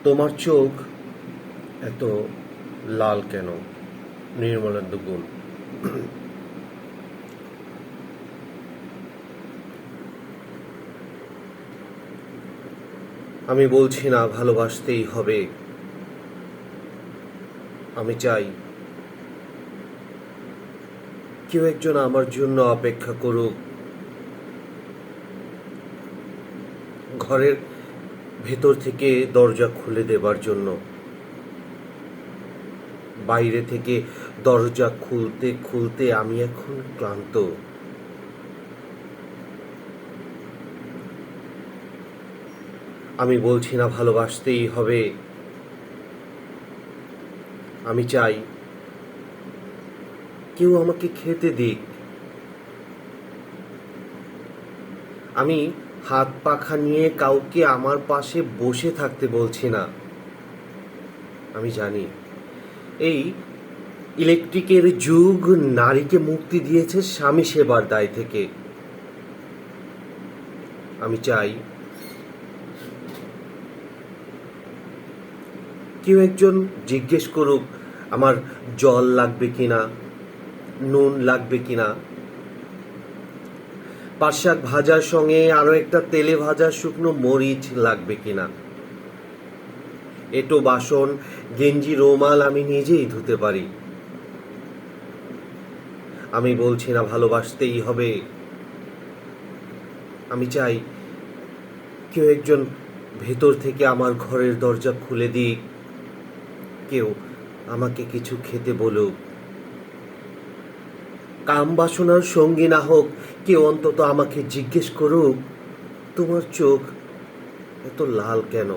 তোমার চোখ এত লাল কেন? নির্মলেন্দু গুণ। আমি বলছি না ভালোবাসতেই হবে, আমি চাই কেউ একজন আমার জন্য অপেক্ষা করুক। ঘরের ভেতর থেকে দরজা খুলে দেবার জন্য। বাইরে থেকে দরজা খুলতে খুলতে আমি এখন ক্লান্ত। আমি বলছি না ভালোবাসতেই হবে, আমি চাই কেউ আমাকে খেতে দিক। আমি হাত পাখা নিয়ে কাউকে আমার পাশে বসে থাকতে বলছি না। আমি জানি এই ইলেকট্রিকের যুগ নারীকে মুক্তি দিয়েছে স্বামী সেবার দায় থেকে। আমি চাই কেউ একজন জিজ্ঞেস করুক আমার জল লাগবে কিনা, নুন লাগবে কিনা, পাট শাক ভাজার সঙ্গে আরো একটা তেলে ভাজা শুকনো মরিচ লাগবে কিনা। এটো বাসন গেঞ্জি রুমাল আমি নিজেই ধুতে পারি। আমি বলছি না ভালোবাসতেই হবে, আমি চাই কেউ একজন ভেতর থেকে আমার ঘরের দরজা খুলে দিক, কেউ আমাকে কিছু খেতে বলুক। কাম বাসনার সঙ্গী না হোক, কেউ অন্তত আমাকে জিজ্ঞেস করুক তোমার চোখ এত লাল কেন।